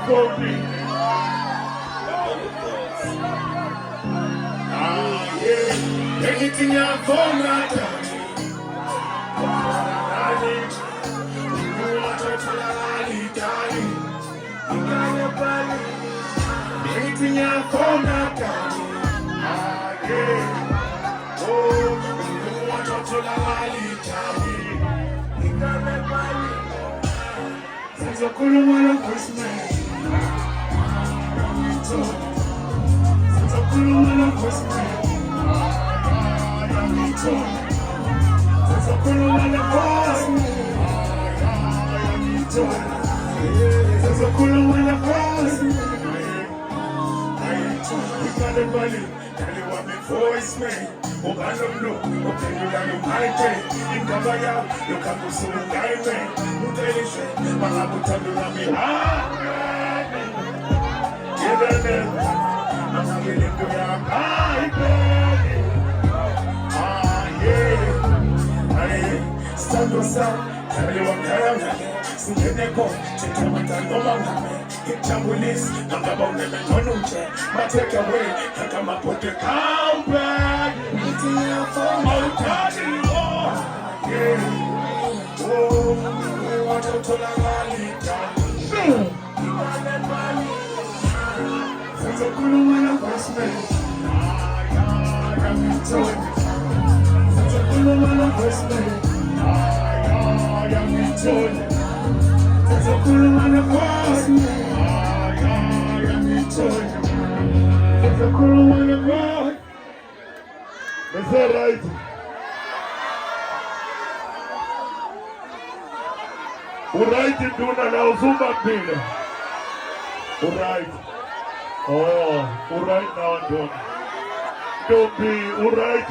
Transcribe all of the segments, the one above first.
for me. Yeah. Anything I for my daddy. You want to tell daddy, daddy. You got a body. Anything I for my daddy. Yeah. Oh, you want to tell daddy, daddy. You got a body. Since you're cool, one of Christmas. Since you're cool, one of Christmas. Since you're cool, one of Christmas. Since you're cool, one of Christmas. You got a body. Tell you what me voice, man. Oh, I don't know. Okay, you got your mind, in Gabaya, you can go see the guy, man. You tell you shit, but I will tell you that me, give it them. I'm not willing to have my baby. Yeah. Stand yourself, tell you what I am. See you never, check your matter, no man. Hit your police, I'm about them and no nunche. But take away, and come up with the cow back. Meeting you for my party. Yeah. Oh, we want to tell a lalita. You want that money. Since a cool one of us, man. I'm told. Since a cool one of us, man. I'm told. Since a cool one of us, man. It's a cool one of God. Is that right? Alright, you do not know Zumba Pina. Alright. Oh, alright now and done. Don't be alright.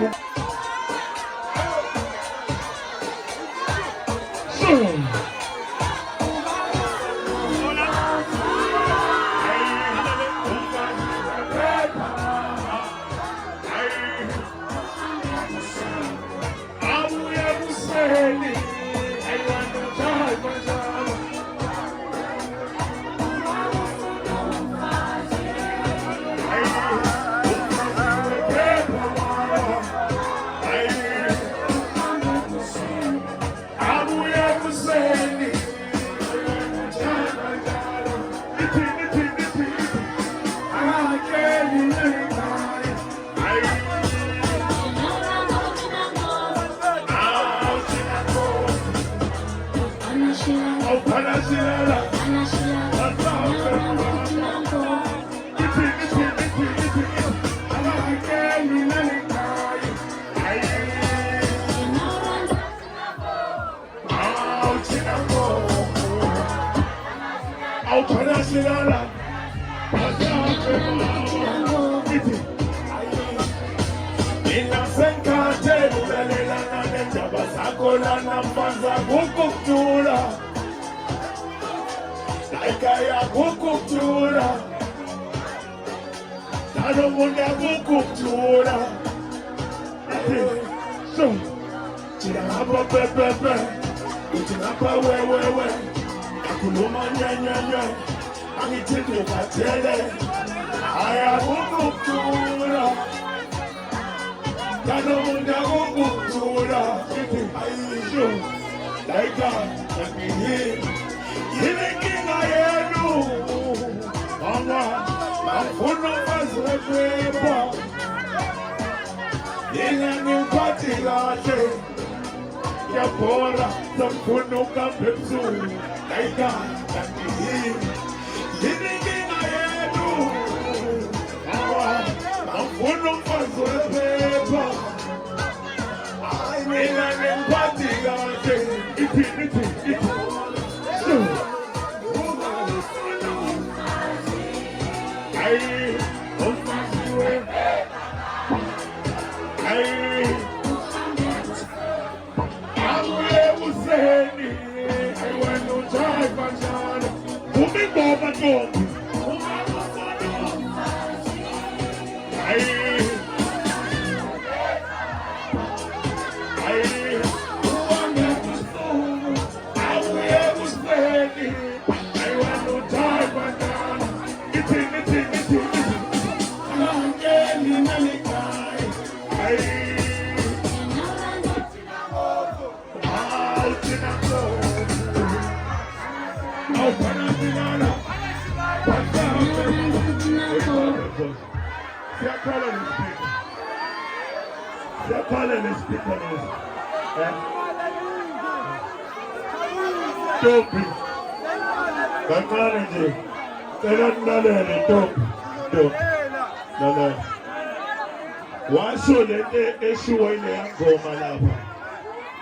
Washo le eshuwa ile yangoma lapha.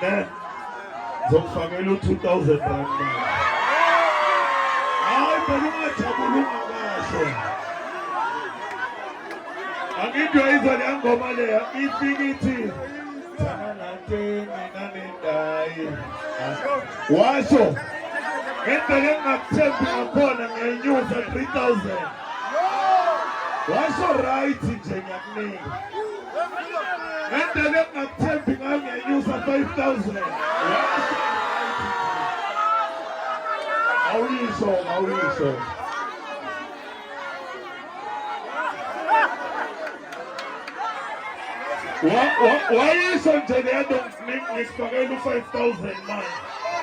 Ne? Zokufakela u2000 rand. Hayi phela ungajabulunga kahle. Angidwe izole yangoma leya ifikithi. Thana nathini nanendayi. Washo ngempela engakuthembi ngakhona ngenyusa 3000. Washo right nje ngiyakunika. Ngempela engakuthembi ngayo ngenyusa 5000. Awuyisho. Wayisho nje leyo ngifakela u5000 manje.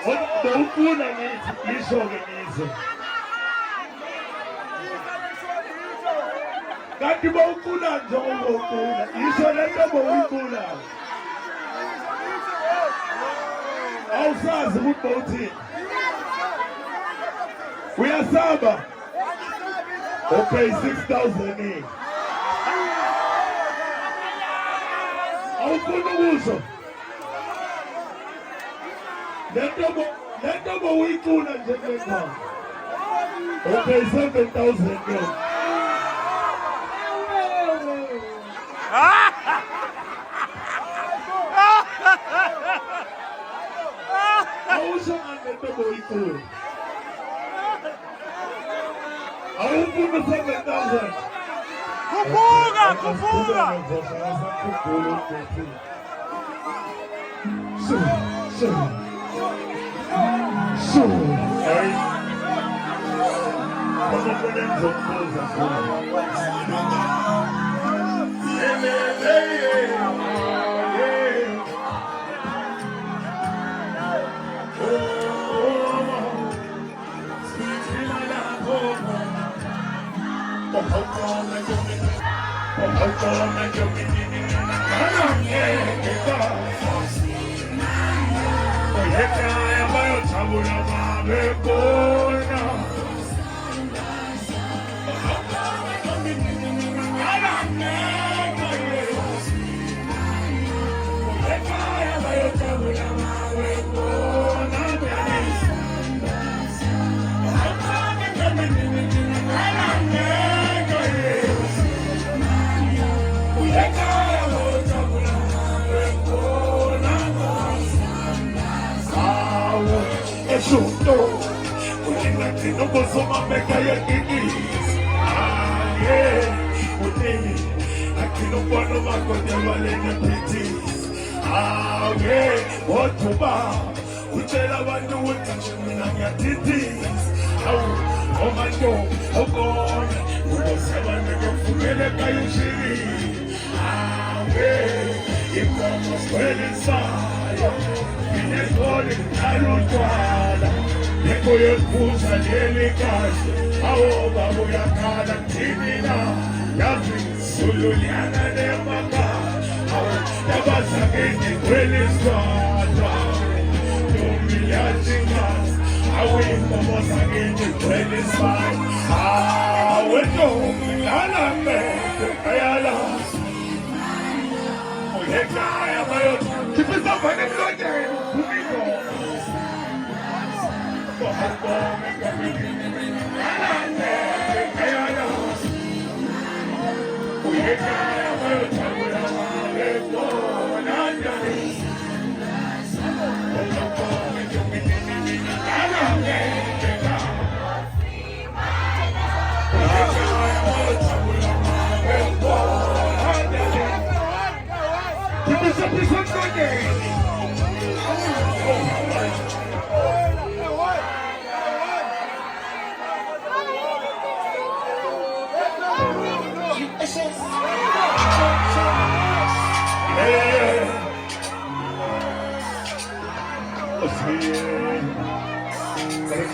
Ngokufuna ngithi isho-ke ngize. Kanti bawucula nje ubocula. Isho lento bawuyicula. Awusazi ukuthi bawuthini. Uyasaba. Okay, 6000 awufuna ukusho. Lento bawuyicula nje ngengoma. Okay, 7000 awusho ngento bawuyicula. Awufuna 7000. Kubuka.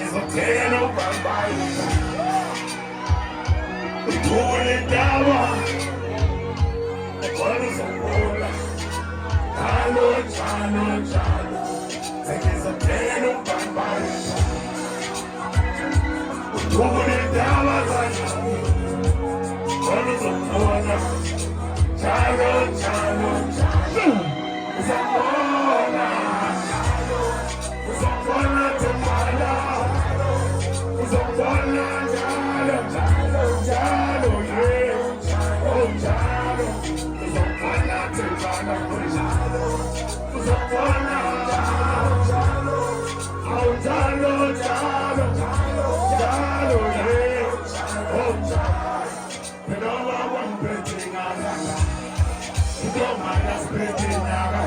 Sengizothenga ubambayi uthule indawo ekhona uzokula njalo njalo njalo sengizothenga ubambayi uthule indawo zanjani ekhona uzokula njalo njalo njalo uzokula uzokula tomala uzokula njalo njalo njalo oh njalo uzokula tomala uzokula njalo oh njalo njalo njalo oh njalo pero baba mpethingana ndomana spethingana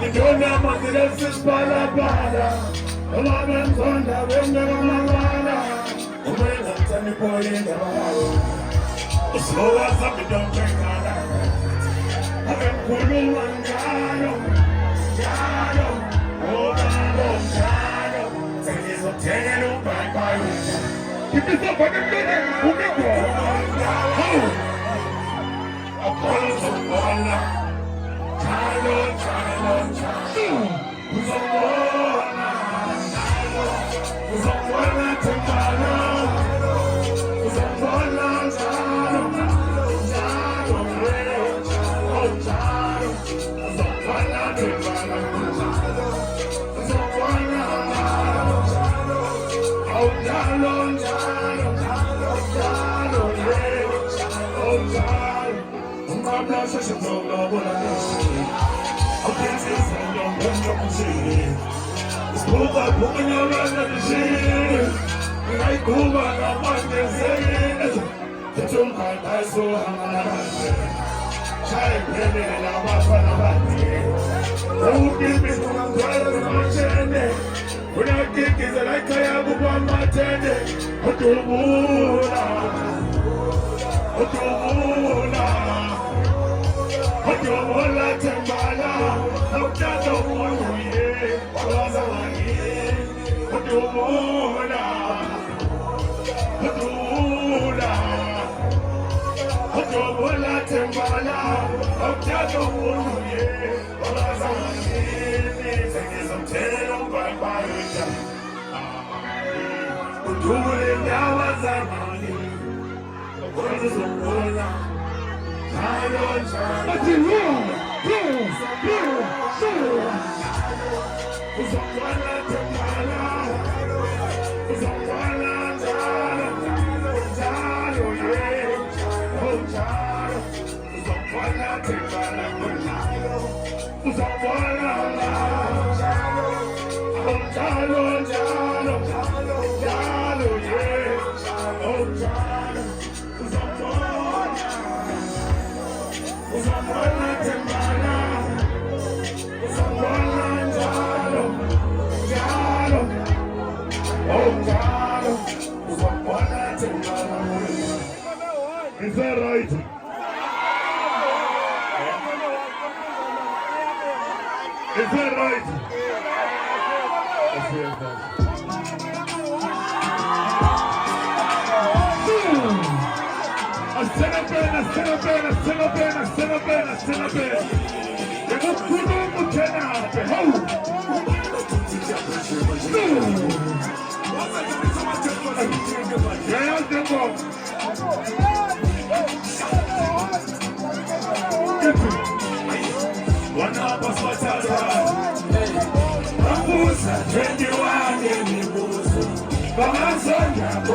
ndona mandile sisbalabala Ola sonda wenga mangala Umela tani polinda bawo Uslowa sabi dompekala Ave kulu wangalo Jalo Obalo jalo Sengizothenga ubambayi Kipisa panimlele umiko Apollo sokola Jalo jalo jalo Uzokona uzokona tembala uzokona njalo njalo oh njalo uzokona tembala uzokona njalo oh njalo njalo njalo oh njalo ungabla sheshizolo bona Openses and don't want to see Spoke up, woman, you're running the shit Like Cuba, I'm on the same The two can't buy so I'm on the Child, baby, and I'm up on the body Don't give me some time to my channel When I kick is like I have one my tender Otumula Otumula Otumula Tembala Otumula Otumula Otumula Otumula Tembala Otumula Sengizothenga ubambayi uthule indawo zanjani ekhona uzokula njalo njalo uzokwana tembala uzokwana njalo njalo oh njalo uzokwana tembala uzokwana njalo oh njalo njalo njalo oh njalo uzokwana tembala uzokwana njalo njalo oh njalo uzokwana tembala Is that right? Is that right? Stand up.